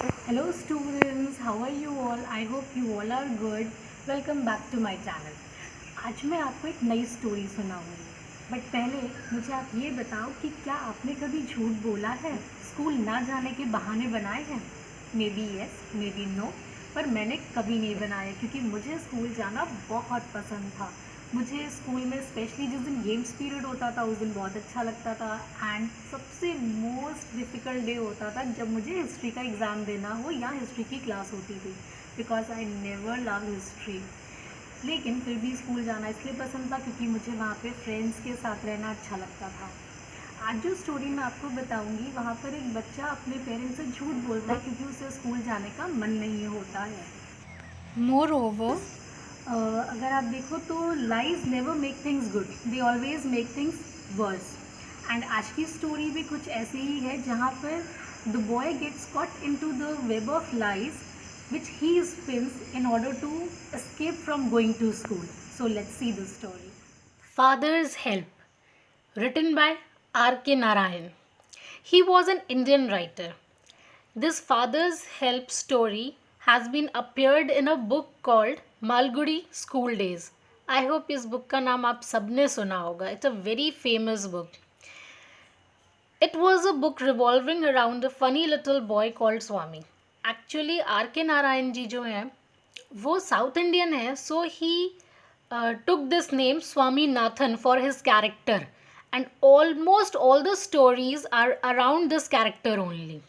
Hello students, how are you all? I hope you all are good. Welcome back to my channel. आज मैं आपको एक नई story सुनाऊंगी, but पहले मुझे आप ये बताओ कि क्या आपने कभी झूठ बोला है, स्कूल ना जाने के बहाने बनाए हैं? Maybe yes, maybe no, पर मैंने कभी नहीं बनाया क्योंकि मुझे स्कूल जाना बहुत पसंद था। मुझे स्कूल में स्पेशली जिस दिन गेम्स पीरियड होता था उस दिन बहुत अच्छा लगता था। एंड सबसे मोस्ट डिफ़िकल्ट डे होता था जब मुझे हिस्ट्री का एग्ज़ाम देना हो या हिस्ट्री की क्लास होती थी, because I never love history. लेकिन फिर भी स्कूल जाना इसलिए पसंद था क्योंकि मुझे वहाँ पे फ्रेंड्स के साथ रहना अच्छा लगता था। आज जो स्टोरी मैं आपको बताऊंगी वहाँ पर एक बच्चा अपने पेरेंट्स से झूठ बोलता है क्योंकि उसे स्कूल जाने का मन नहीं होता है। मोर ओवर अगर आप देखो तो lies never make things good, they always make things verse. And आज की स्टोरी भी कुछ ऐसे ही है जहाँ पर the boy gets caught into the web of lies which he spins in order to escape from going to school. So let's see the story. Father's Help, written by R.K. Narayan. He was an Indian writer. This Father's Help story has been appeared in a book called Malgudi School Days. I hope इस book का नाम आप सबने सुना होगा. It's a very famous book. It was a book revolving around a funny little boy called Swami. Actually R K Narayan ji जो हैं वो साउथ इंडियन है, so he took this name Swaminathan for his character and almost all the stories are around this character only.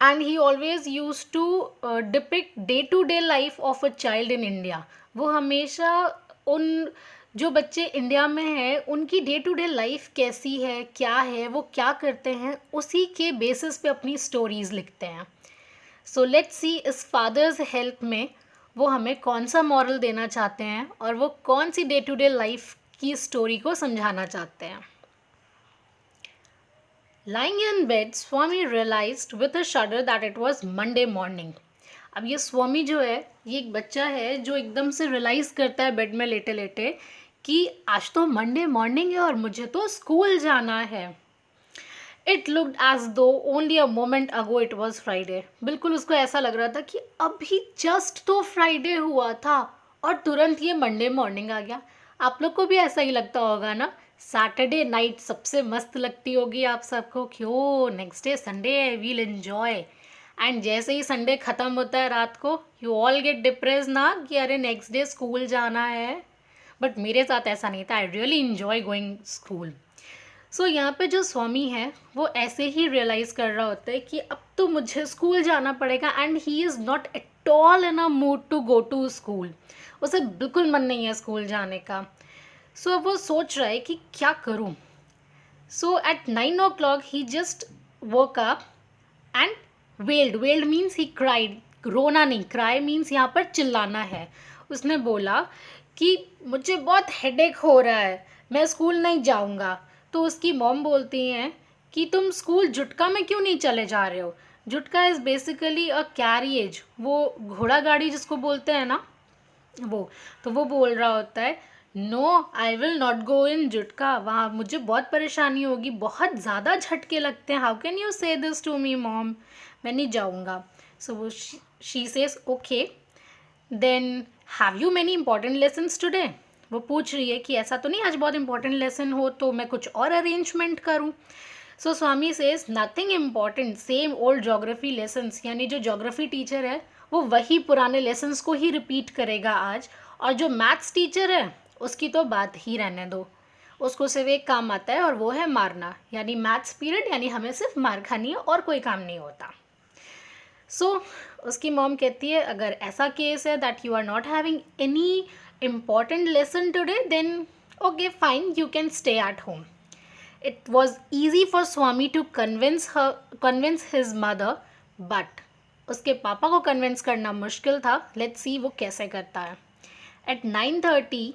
And he always use to depict day to day life of a child in India. वो हमेशा उन जो बच्चे India में हैं उनकी day to day life कैसी है, क्या है, वो क्या करते हैं, उसी के बेसिस पे अपनी स्टोरीज़ लिखते हैं। सो लेट्स सी इस फादर्स हेल्प में वो हमें कौन सा मॉरल देना चाहते हैं और वो कौन सी डे टू डे लाइफ की स्टोरी को समझाना चाहते हैं। Lying in bed, Swami realized with a shudder that it was Monday morning. अब ये स्वामी जो है ये एक बच्चा है जो एकदम से रियलाइज़ करता है बेड में लेटे लेटे कि आज तो मंडे मॉर्निंग है और मुझे तो स्कूल जाना है। इट लुक्ड एज दो only a moment ago it was Friday. बिल्कुल उसको ऐसा लग रहा था कि अभी जस्ट तो फ्राइडे हुआ था और तुरंत ये मंडे मॉर्निंग आ गया। आप लोग को भी ऐसा ही लगता होगा ना? सैटरडे नाइट सबसे मस्त लगती होगी आप सबको, क्यों नेक्स्ट डे संडे है, वील एन्जॉय। एंड जैसे ही संडे ख़त्म होता है रात को यू ऑल गेट डिप्रेस ना कि अरे नेक्स्ट डे स्कूल जाना है। बट मेरे साथ ऐसा नहीं था, I really enjoy going school. So यहाँ पे जो स्वामी है वो ऐसे ही रियलाइज़ कर रहा होता है कि अब तो मुझे स्कूल जाना पड़ेगा and he is not at all in a mood to go to school. उसे बिल्कुल मन नहीं है स्कूल जाने का। सो अब वो सोच रहा है कि क्या करूँ। So at 9 o'clock he just woke up and wailed means he cried. रोना नहीं, क्राई मीन्स यहाँ पर चिल्लाना है। उसने बोला कि मुझे बहुत हेडेक हो रहा है, मैं स्कूल नहीं जाऊँगा। तो उसकी मॉम बोलती हैं कि तुम स्कूल जुटका में क्यों नहीं चले जा रहे हो? जुटका इज़ बेसिकली अ कैरिएज, वो घोड़ा गाड़ी जिसको बोलते हैं ना वो। तो वो बोल रहा होता है no I will not go in जुटका, वहाँ मुझे बहुत परेशानी होगी, बहुत ज़्यादा झटके लगते हैं। How can you say this to me mom, मैं नहीं जाऊँगा। सो वो she says okay then have you many important lessons today. वो पूछ रही है कि ऐसा तो नहीं आज बहुत इंपॉर्टेंट लेसन हो तो मैं कुछ और अरेंजमेंट करूँ। So Swami says nothing important, same old geography lessons. यानी जो जोग्राफी टीचर है वो वही पुराने लेसन्स को ही रिपीट करेगा आज, और जो मैथ्स टीचर है उसकी तो बात ही रहने दो, उसको सिर्फ एक काम आता है और वो है मारना। यानी मैथ्स पीरियड यानी हमें सिर्फ मार खानी है और कोई काम नहीं होता। सो उसकी मॉम कहती है अगर ऐसा केस है that you are not having any important lesson today, then okay fine, you can stay at home. It was easy for Swami to convince his mother, but उसके पापा को कन्विंस करना मुश्किल था। लेट्स सी वो कैसे करता है। एट 9:30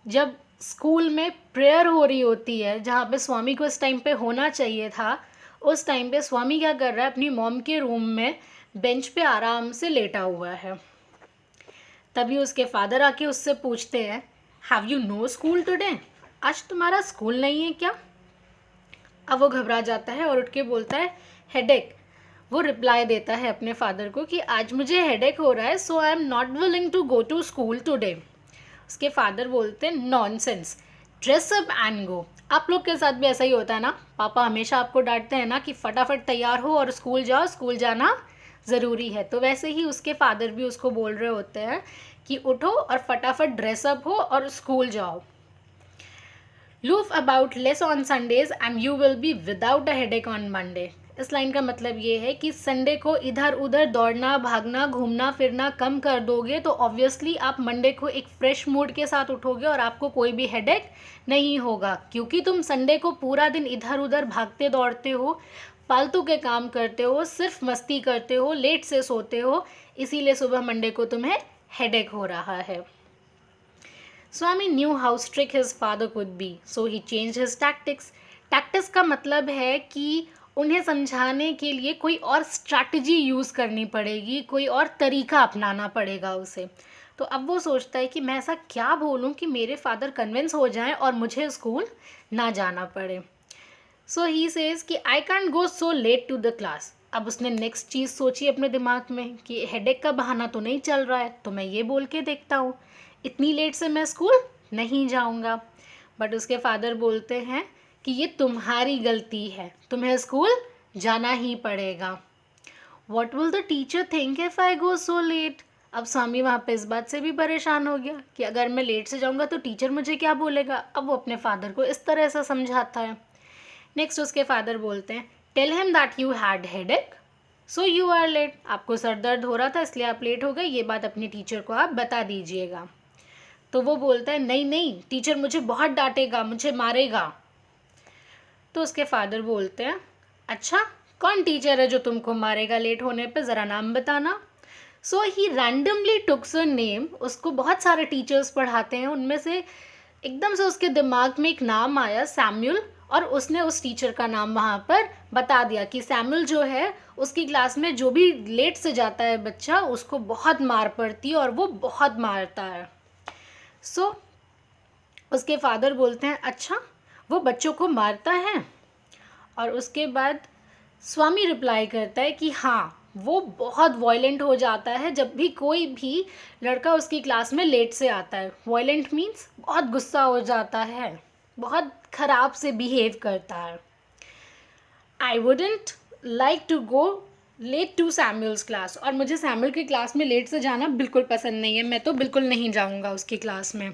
जब स्कूल में प्रेयर हो रही होती है जहाँ पे स्वामी को इस टाइम पे होना चाहिए था, उस टाइम पे स्वामी क्या कर रहा है, अपनी मॉम के रूम में बेंच पे आराम से लेटा हुआ है। तभी उसके फादर आके उससे पूछते हैं have you know school today, आज तुम्हारा स्कूल नहीं है क्या? अब वो घबरा जाता है और उठ के बोलता है हेडेक। वो रिप्लाई देता है अपने फादर को कि आज मुझे हेडेक हो रहा है, so I am not willing to go to school today. उसके फादर बोलते हैं nonsense, dress up and go. आप लोग के साथ भी ऐसा ही होता है ना, पापा हमेशा आपको डांटते हैं ना कि फटाफट तैयार हो और स्कूल जाओ, स्कूल जाना ज़रूरी है। तो वैसे ही उसके फादर भी उसको बोल रहे होते हैं कि उठो और फटाफट ड्रेसअप हो और स्कूल जाओ। लूफ about less on Sundays and you will be without a headache on Monday. इस लाइन का मतलब ये है कि संडे को इधर उधर दौड़ना भागना घूमना फिरना कम कर दोगे तो ऑब्वियसली आप मंडे को एक फ्रेश मूड के साथ उठोगे और आपको कोई भी हेडेक नहीं होगा, क्योंकि तुम संडे को पूरा दिन इधर उधर भागते दौड़ते हो, फालतू के काम करते हो, सिर्फ मस्ती करते हो, लेट से सोते हो, इसीलिए सुबह मंडे को तुम्हें हेडेक हो रहा है। Swami knew how strict his father could be, so he changed his tactics. Tactics का मतलब है कि उन्हें समझाने के लिए कोई और स्ट्रैटेजी यूज़ करनी पड़ेगी, कोई और तरीका अपनाना पड़ेगा उसे। तो अब वो सोचता है कि मैं ऐसा क्या बोलूँ कि मेरे फादर कन्विंस हो जाएं और मुझे स्कूल ना जाना पड़े। सो ही सेज कि I can't go so late to the class. अब उसने नेक्स्ट चीज़ सोची अपने दिमाग में कि हेडेक का बहाना तो नहीं चल रहा है, तो मैं ये बोल के देखता हूँ, इतनी लेट से मैं स्कूल नहीं जाऊँगा। बट उसके फादर बोलते हैं कि ये तुम्हारी गलती है, तुम्हें स्कूल जाना ही पड़ेगा। What will the teacher think if I go so late. अब स्वामी वहाँ पे इस बात से भी परेशान हो गया कि अगर मैं लेट से जाऊँगा तो टीचर मुझे क्या बोलेगा। अब वो अपने फादर को इस तरह से समझाता है। नेक्स्ट उसके फादर बोलते हैं tell him that you had headache so you are late. आपको सर दर्द हो रहा था इसलिए आप लेट हो गए, ये बात अपनी टीचर को आप बता दीजिएगा। तो वो बोलता है नहीं नहीं, टीचर मुझे बहुत डांटेगा, मुझे मारेगा। तो उसके फादर बोलते हैं अच्छा, कौन टीचर है जो तुमको मारेगा लेट होने पे, ज़रा नाम बताना। सो ही रैंडमली टुक्स अ नेम। उसको बहुत सारे टीचर्स पढ़ाते हैं, उनमें से एकदम से उसके दिमाग में एक नाम आया सैम्यूल, और उसने उस टीचर का नाम वहाँ पर बता दिया कि सैम्यूल जो है उसकी क्लास में जो भी लेट से जाता है बच्चा उसको बहुत मार पड़ती है और वो बहुत मारता है। सो उसके फादर बोलते हैं अच्छा, वो बच्चों को मारता है। और उसके बाद स्वामी रिप्लाई करता है कि हाँ, वो बहुत वॉयलेंट हो जाता है जब भी कोई भी लड़का उसकी क्लास में लेट से आता है। वॉयलेंट मीन्स बहुत गुस्सा हो जाता है, बहुत ख़राब से बिहेव करता है। I wouldn't like to go late to Samuel's class. और मुझे सैम्यूल की क्लास में लेट से जाना बिल्कुल पसंद नहीं है, मैं तो बिल्कुल नहीं जाऊँगा उसकी क्लास में।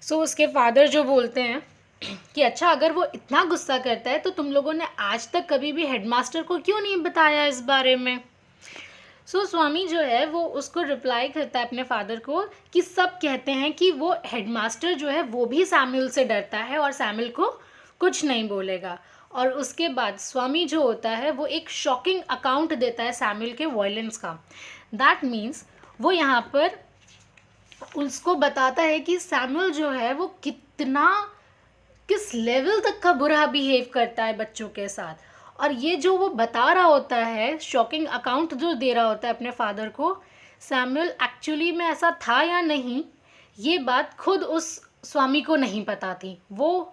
सो उसके फादर जो बोलते हैं कि अच्छा, अगर वो इतना गुस्सा करता है तो तुम लोगों ने आज तक कभी भी हेडमास्टर को क्यों नहीं बताया इस बारे में। सो स्वामी जो है वो उसको रिप्लाई करता है अपने फादर को कि सब कहते हैं कि वो हेडमास्टर जो है वो भी सैम्यूल से डरता है और सैम्यूल को कुछ नहीं बोलेगा। और उसके बाद स्वामी जो होता है वो एक शॉकिंग अकाउंट देता है सैम्यूल के वॉयलेंस का। दैट मीन्स वो यहाँ पर उसको बताता है कि सैम्यूल जो है वो किस लेवल तक का बुरा बिहेव करता है बच्चों के साथ। और ये जो वो बता रहा होता है, शॉकिंग अकाउंट जो दे रहा होता है अपने फादर को, सैम्यूल एक्चुअली में ऐसा था या नहीं, ये बात खुद उस स्वामी को नहीं पता थी। वो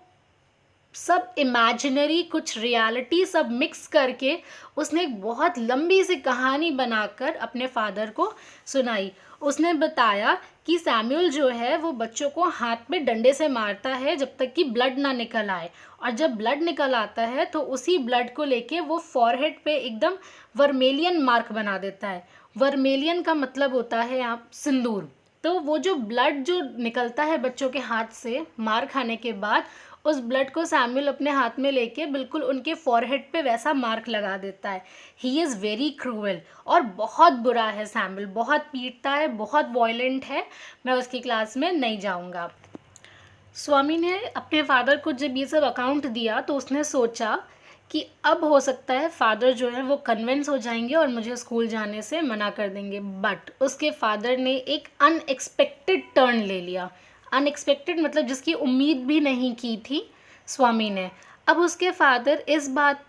सब इमेजिनरी कुछ रियलिटी सब मिक्स करके उसने एक बहुत लंबी सी कहानी बनाकर अपने फादर को सुनाई। उसने बताया कि सैम्यूल जो है वो बच्चों को हाथ में डंडे से मारता है जब तक कि ब्लड ना निकल आए, और जब ब्लड निकल आता है तो उसी ब्लड को लेके वो फॉरहेड पे एकदम वर्मेलियन मार्क बना देता है। वर्मेलियन का मतलब होता है यहाँ सिंदूर। तो वो जो ब्लड जो निकलता है बच्चों के हाथ से मार खाने के बाद, उस ब्लड को सैम्यूल अपने हाथ में लेके बिल्कुल उनके फॉरहेड पे वैसा मार्क लगा देता है। ही इज़ वेरी क्रूअल और बहुत बुरा है सैम्यूल, बहुत पीटता है, बहुत वॉयलेंट है, मैं उसकी क्लास में नहीं जाऊंगा। स्वामी ने अपने फादर को जब ये सब अकाउंट दिया तो उसने सोचा कि अब हो सकता है फादर जो है वो कन्विंस हो जाएंगे और मुझे स्कूल जाने से मना कर देंगे। बट उसके फादर ने एक अनएक्सपेक्टेड टर्न ले लिया। अनएक्सपेक्टेड मतलब जिसकी उम्मीद भी नहीं की थी स्वामी ने। अब उसके फादर इस बात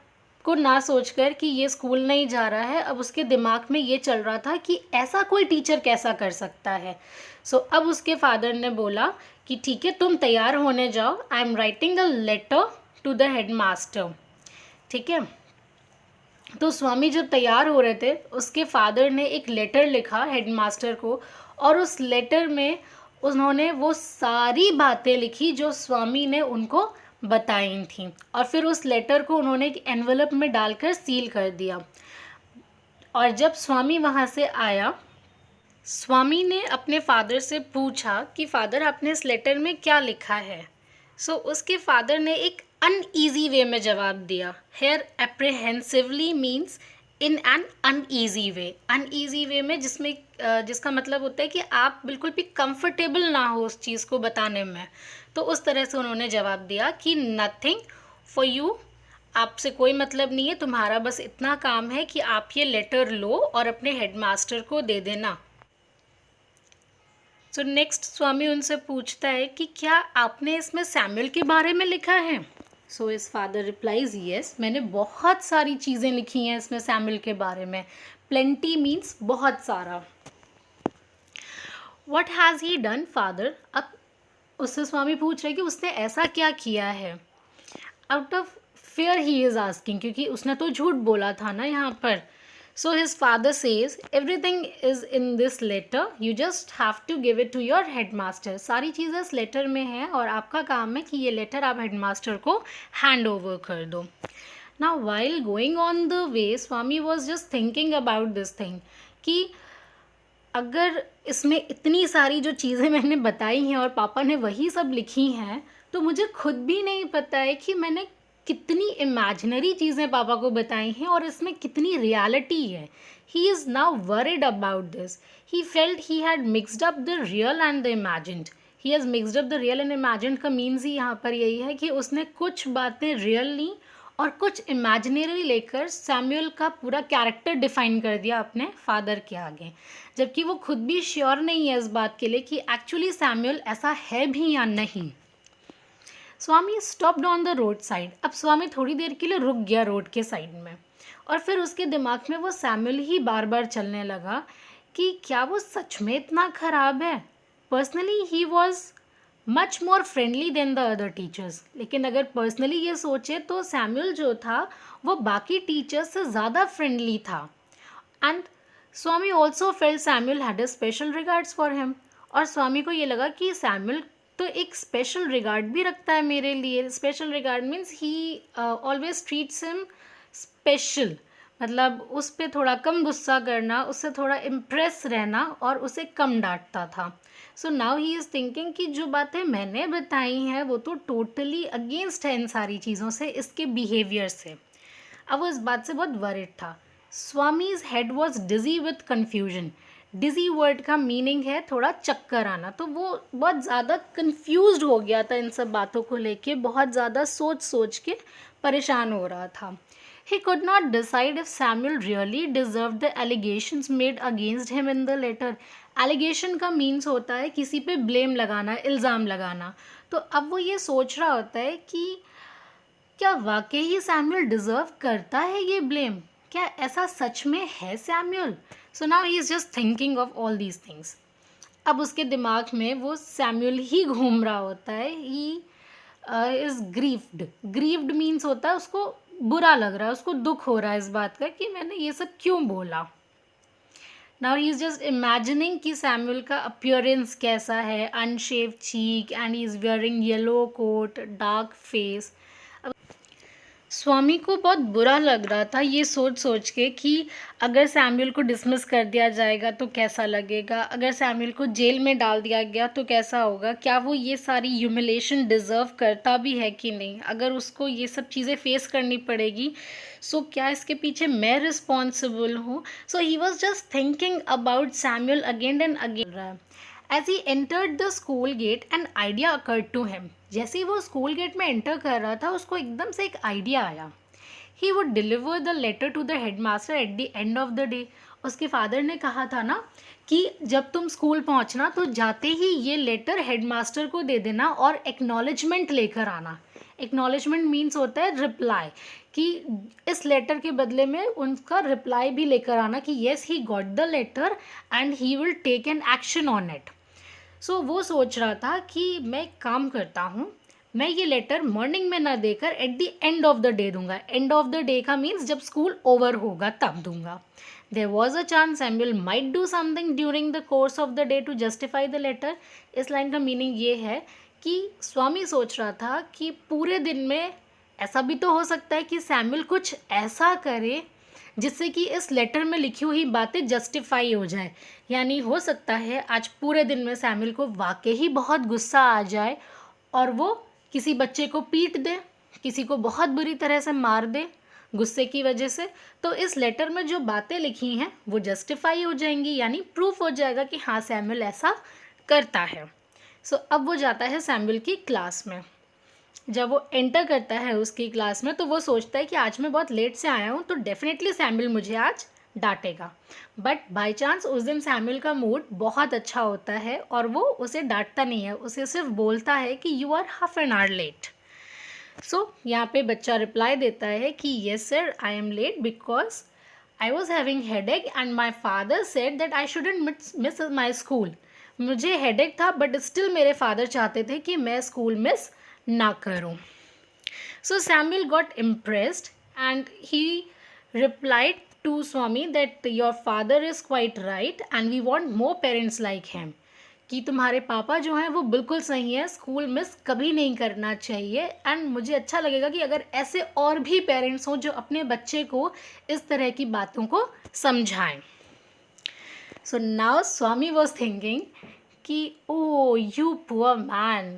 को ना सोचकर कि ये स्कूल नहीं जा रहा है, अब उसके दिमाग में ये चल रहा था कि ऐसा कोई टीचर कैसा कर सकता है। सो अब उसके फादर ने बोला कि ठीक है, तुम तैयार होने जाओ, I am writing a letter to the headmaster. ठीक है, तो स्वामी जब तैयार हो रहे थे, उसके फादर ने एक लेटर लिखा हेडमास्टर को, और उस लेटर में उन्होंने वो सारी बातें लिखी जो स्वामी ने उनको बताई थी, और फिर उस लेटर को उन्होंने एक एनवलप में डालकर सील कर दिया। और जब स्वामी वहाँ से आया, स्वामी ने अपने फादर से पूछा कि फादर, आपने इस लेटर में क्या लिखा है। सो उसके फादर ने एक अनईजी वे में जवाब दिया। Here apprehensively means in an uneasy way. Uneasy way में जिसका मतलब होता है कि आप बिल्कुल भी कंफर्टेबल ना हो उस चीज़ को बताने में। तो उस तरह से उन्होंने जवाब दिया कि नथिंग फॉर यू, आपसे कोई मतलब नहीं है, तुम्हारा बस इतना काम है कि आप ये लेटर लो और अपने हेडमास्टर को दे देना। सो नेक्स्ट स्वामी उनसे पूछता है कि क्या आपने इसमें सैमुअल के बारे में लिखा है। सो इस फादर रिप्लाइज, यस, मैंने बहुत सारी चीज़ें लिखी हैं इसमें सैमुअल के बारे में। प्लेंटी मीन्स बहुत सारा। What has he done father, अब उससे स्वामी पूछ रहे कि उसने ऐसा क्या किया है। Out of fear he is asking, क्योंकि उसने तो झूठ बोला था ना यहाँ पर। So his father says, everything is in this letter, you just have to give it to your headmaster. सारी चीज़ें इस लेटर में हैं और आपका काम है कि ये लेटर आप हेडमास्टर को हैंड ओवर कर दो। Now while going on the way, Swami was just thinking about this thing कि अगर इसमें इतनी सारी जो चीज़ें मैंने बताई हैं और पापा ने वही सब लिखी हैं, तो मुझे खुद भी नहीं पता है कि मैंने कितनी इमेजिनरी चीज़ें पापा को बताई हैं और इसमें कितनी रियलिटी है। He is now worried about this. He felt he had mixed up the real and the imagined. He has mixed up the real and imagined का मीन्स ही यहाँ पर यही है कि उसने कुछ बातें रियल ली और कुछ इमेजिनरी लेकर सैमुअल का पूरा कैरेक्टर डिफाइन कर दिया अपने फादर के आगे, जबकि वो खुद भी श्योर नहीं है इस बात के लिए कि एक्चुअली सैमुअल ऐसा है भी या नहीं। Swami stopped on the road side. अब स्वामी थोड़ी देर के लिए रुक गया रोड के साइड में, और फिर उसके दिमाग में वो सैमुअल ही बार बार चलने लगा कि क्या वो सच में इतना ख़राब है। Personally he was much more friendly than the other teachers. लेकिन अगर पर्सनली ये सोचे तो सैमुअल जो था वो बाकी टीचर्स से ज़्यादा फ्रेंडली था। And Swami also felt Samuel had a special regards for him. और स्वामी को ये लगा कि सैमुअल तो एक स्पेशल रिगार्ड भी रखता है मेरे लिए। Special regard means he always treats him special, मतलब उस पर थोड़ा कम गुस्सा करना, उससे थोड़ा इम्प्रेस रहना और उसे कम डांटता था। So now he is thinking कि जो बातें मैंने बताई हैं वो तो टोटली अगेंस्ट है इन सारी चीज़ों से, इसके बिहेवियर से। अब वो इस बात से बहुत वरिड था। Swami's head was dizzy with confusion. Dizzy word का मीनिंग है थोड़ा चक्कर आना, तो वो बहुत ज़्यादा कंफ्यूज्ड हो गया था इन सब बातों को लेके, बहुत ज़्यादा सोच सोच के परेशान हो रहा था। He could not decide if Samuel really deserved the allegations made against him in the letter. Allegation का मीन्स होता है किसी पे ब्लेम लगाना, इल्ज़ाम लगाना। तो अब वो ये सोच रहा होता है कि क्या वाकई ही सैमुअल डिज़र्व करता है ये ब्लेम, क्या ऐसा सच में है Samuel. So now he is just thinking of all these things. अब उसके दिमाग में वो सैमुअल ही घूम रहा होता है। He is grieved. Grieved means होता है उसको बुरा लग रहा है, उसको दुख हो रहा है इस बात का कि मैंने ये सब क्यों बोला। Now he is just imagining कि सैमुअल का अपीयरेंस कैसा है, unshaved cheek and he is wearing yellow coat, dark face. Swami को बहुत बुरा लग रहा था ये सोच सोच के कि अगर सैमुअल को डिसमिस कर दिया जाएगा तो कैसा लगेगा, अगर सैमुअल को जेल में डाल दिया गया तो कैसा होगा, क्या वो ये सारी ह्यूमिलेशन डिज़र्व करता भी है कि नहीं, अगर उसको ये सब चीज़ें फेस करनी पड़ेगी सो क्या इसके पीछे मैं रिस्पॉन्सिबल हूँ। So he was just thinking about Samuel again and again. As he entered the school gate, an idea occurred to him. जैसे ही वो स्कूल गेट में एंटर कर रहा था उसको एकदम से एक आइडिया आया। He would deliver the letter to the headmaster at the end of the day. उसके फादर ने कहा था ना कि जब तुम स्कूल पहुंचना तो जाते ही ये लेटर हेडमास्टर को दे देना और एक्नॉलेजमेंट लेकर आना। एक्नॉलेजमेंट मीन्स होता है रिप्लाई, कि इस लेटर के बदले में उनका रिप्लाई भी लेकर आना कि yes he got the letter and he will take an action on it. So वो सोच रहा था कि मैं काम करता हूँ, मैं ये लेटर मॉर्निंग में ना देकर at the end of the day दूंगा। एंड ऑफ द डे का मीन्स जब स्कूल ओवर होगा तब दूंगा। There was a chance Samuel might do something during the course of the day to justify the letter. इस line का meaning ये है कि स्वामी सोच रहा था कि पूरे दिन में ऐसा भी तो हो सकता है कि सैमुअल कुछ ऐसा करे जिससे कि इस लेटर में लिखी हुई बातें जस्टिफाई हो जाए। यानी हो सकता है आज पूरे दिन में सैमुअल को वाकई ही बहुत गुस्सा आ जाए और वो किसी बच्चे को पीट दे, किसी को बहुत बुरी तरह से मार दे गुस्से की वजह से। तो इस लेटर में जो बातें लिखी हैं वो जस्टिफाई हो जाएंगी, यानी प्रूफ हो जाएगा कि हाँ सैमुअल ऐसा करता है। सो अब वो जाता है सैमुअल की क्लास में। जब वो एंटर करता है उसकी क्लास में तो वो सोचता है कि आज मैं बहुत लेट से आया हूँ तो डेफिनेटली सैमुअल मुझे आज डांटेगा। बट बाय चांस उस दिन सैमुअल का मूड बहुत अच्छा होता है और वो उसे डांटता नहीं है, उसे सिर्फ बोलता है कि you are half an hour late. So यहाँ पे बच्चा रिप्लाई देता है कि yes sir I am late because I was having headache and my father said that I shouldn't miss my school. मुझे हेडेक था बट स्टिल मेरे father चाहते थे कि मैं स्कूल मिस ना करूं। So Samuel got impressed and he replied to Swami that your father is quite right and we want more parents like him. कि तुम्हारे पापा जो हैं वो बिल्कुल सही है, स्कूल मिस कभी नहीं करना चाहिए एंड मुझे अच्छा लगेगा कि अगर ऐसे और भी पेरेंट्स हों जो अपने बच्चे को इस तरह की बातों को समझाएं। So now Swami was thinking कि oh you poor man,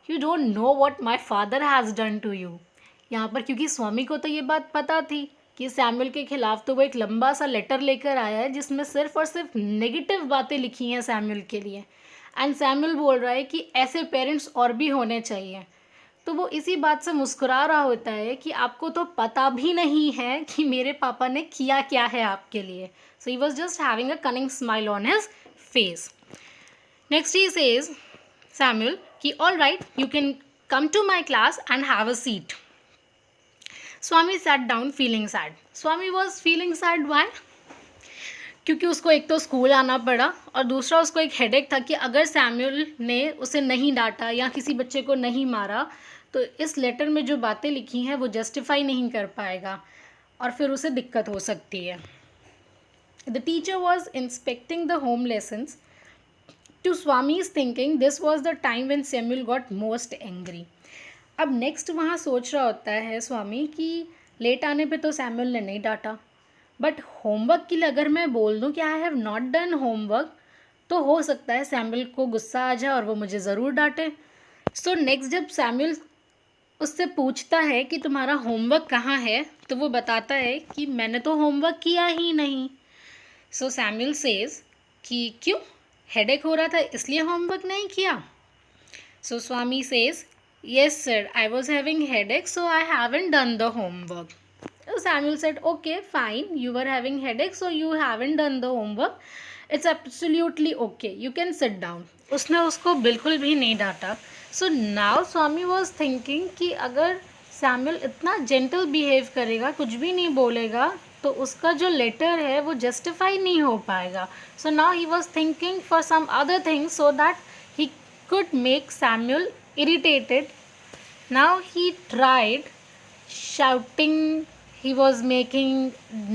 you don't know what my father has done to you. यहाँ पर क्योंकि स्वामी को तो ये बात पता थी कि सैमुअल के खिलाफ तो वो एक लंबा सा लेटर लेकर आया है जिसमें सिर्फ और सिर्फ नेगेटिव बातें लिखी हैं सैमुअल के लिए। एंड सैमुअल बोल रहा है कि ऐसे पेरेंट्स और भी होने चाहिए। तो वो इसी बात से मुस्कुरा रहा होता है कि आपको तो पता भी नहीं है कि मेरे पापा ने किया क्या है आपके लिए। So he was just having a cunning smile on his face. Next he says Samuel कि all right you can come to my class and have a seat. Swami sat down feeling sad. Swami was feeling sad why? क्योंकि उसको एक तो school आना पड़ा और दूसरा उसको एक हेडेक था कि अगर सैमुअल ने उसे नहीं डांटा या किसी बच्चे को नहीं मारा तो इस लेटर में जो बातें लिखी हैं वो जस्टिफाई नहीं कर पाएगा और फिर उसे दिक्कत हो सकती है। The teacher was inspecting the home lessons. To Swami's thinking this was the time when Samuel got most angry. अब नेक्स्ट वहाँ सोच रहा होता है स्वामी कि लेट आने पे तो सैमुअल ने नहीं डांटा, बट होमवर्क के लिए अगर मैं बोल दूँ कि I have not done homework तो हो सकता है सैमुअल को गुस्सा आ जाए और वो मुझे ज़रूर डांटे। सो नेक्स्ट जब सैमुअल उससे पूछता है कि तुम्हारा होमवर्क कहाँ है तो वो बताता है कि मैंने तो होमवर्क किया ही नहीं। सो सैमुअल सेज कि क्यों, हेडेक हो रहा था इसलिए होमवर्क नहीं किया? सो Swami says yes sir, I was having headache so I haven't done the homework. So Samuel said okay fine, you were having headache so you haven't done the homework, it's absolutely okay, you can sit down. उसने उसको बिल्कुल भी नहीं डांटा। So now Swami was thinking कि अगर Samuel इतना gentle behave करेगा, कुछ भी नहीं बोलेगा तो उसका जो लेटर है वो जस्टिफाई नहीं हो पाएगा। So now he was thinking for some other things so that he could make Samuel irritated. Now he tried shouting, he was making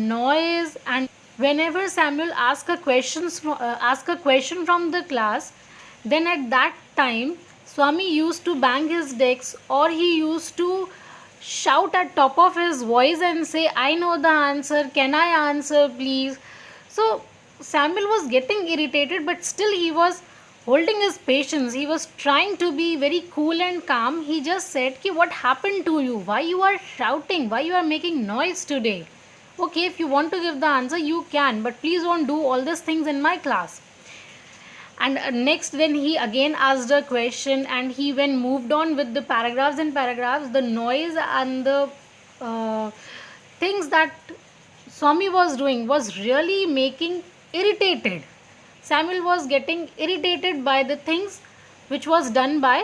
noise, and whenever Samuel asked a question from the class, then at that time Swami used to bang his desk or he used to shout at top of his voice and say, I know the answer, can I answer please? So Samuel was getting irritated but still he was holding his patience. He was trying to be very cool and calm. He just said ki what happened to you, why you are shouting, why you are making noise today? Okay, if you want to give the answer you can, but please don't do all these things in my class. And next then he again asked a question and he when moved on with the paragraphs and paragraphs, the noise and the things that Swami was doing was really making irritated. Samuel was getting irritated by the things which was done by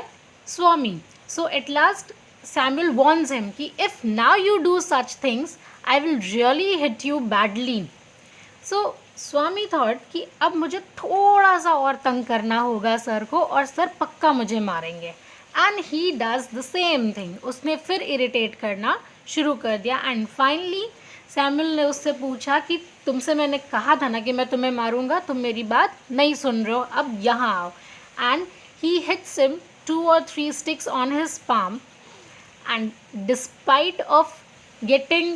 Swami. So at last Samuel warns him कि if now you do such things, I will really hit you badly. So Swami thought कि अब मुझे थोड़ा सा और तंग करना होगा सर को और सर पक्का मुझे मारेंगे। And he does the same thing, उसने फिर इरिटेट करना शुरू कर दिया। एंड फाइनली सैमुअल ने उससे पूछा कि तुमसे मैंने कहा था ना कि मैं तुम्हें मारूंगा, तुम मेरी बात नहीं सुन रहे हो, अब यहाँ आओ। And he hits him 2 or 3 sticks on his palm, and despite of getting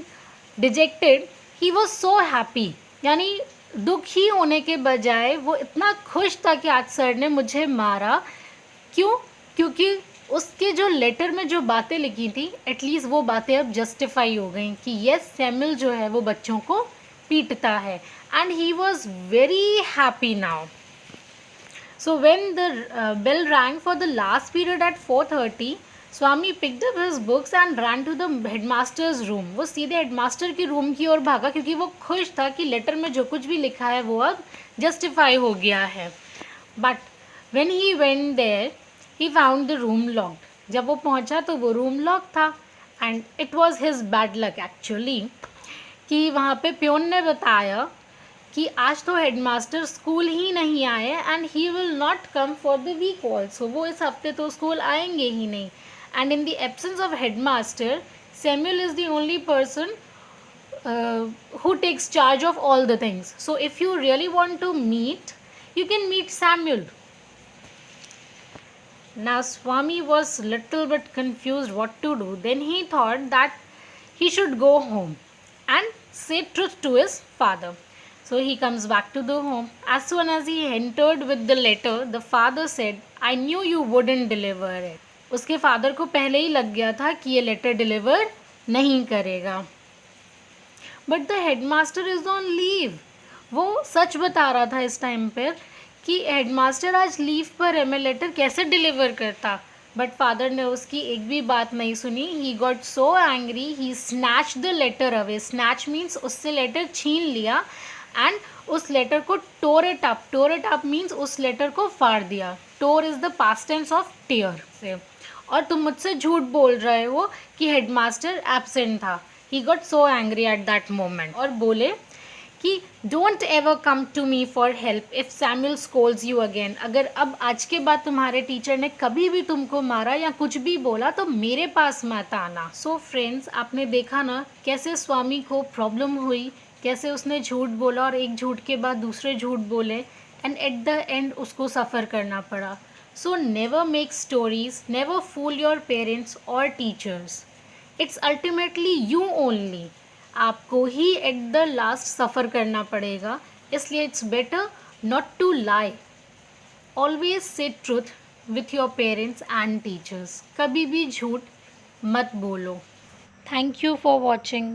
dejected he was so happy, यानी दुखी होने के बजाय वो इतना खुश था कि आज सर ने मुझे मारा। क्यों? क्योंकि उसके जो लेटर में जो बातें लिखी थी एटलीस्ट वो बातें अब जस्टिफाई हो गई कि यस सैमुअल जो है वो बच्चों को पीटता है। And he was very happy now. So when the bell rang for the last period at 4:30, Swami picked up his books and ran to the headmaster's room. वो सीधे हेडमास्टर के रूम की ओर भागा क्योंकि वो खुश था कि लेटर में जो कुछ भी लिखा है वो अब जस्टिफाई हो गया है। But when he went there, he found the room locked. जब वो पहुंचा तो वो रूम लॉक था। And it was his bad luck actually कि वहाँ पे प्योन ने बताया कि आज तो हेडमास्टर स्कूल ही नहीं आए and he will not come for the week also, वो इस हफ्ते तो स्कूल आएंगे ही नहीं। And in the absence of headmaster Samuel is the only person who takes charge of all the things. So if you really want to meet, you can meet Samuel. Now Swami was little bit confused what to do. Then he thought that he should go home and say truth to his father. So he comes back to the home. As soon as he entered with the letter, the father said, I knew you wouldn't deliver it. उसके father को पहले ही लग गया था कि ये letter deliver नहीं करेगा। But the headmaster is on leave. वो सच बता रहा था इस टाइम पर कि हेडमास्टर आज लीव पर है, मैं लेटर कैसे डिलीवर करता। बट फादर ने उसकी एक भी बात नहीं सुनी। He got so angry, he snatch the letter away. Snatch means उससे लेटर छीन लिया एंड उस लेटर को tore it up. Tore it up means उस लेटर को फाड़ दिया। Tore is the past tense of tear से। और तुम मुझसे झूठ बोल रहे हो कि हेडमास्टर एब्सेंट था। He got so angry at that moment और बोले कि don't ever come to me for help if Samuel scolds you again. अगर अब आज के बाद तुम्हारे टीचर ने कभी भी तुमको मारा या कुछ भी बोला तो मेरे पास मत आना। सो फ्रेंड्स, आपने देखा ना कैसे स्वामी को प्रॉब्लम हुई, कैसे उसने झूठ बोला और एक झूठ के बाद दूसरे झूठ बोले एंड एट द एंड उसको सफ़र करना पड़ा। So never make stories, never fool your parents और teachers. It's ultimately you only. आपको ही एट द लास्ट सफ़र करना पड़ेगा, इसलिए it's better not to lie. Always say truth with your parents and teachers. कभी भी झूठ मत बोलो। Thank you for watching.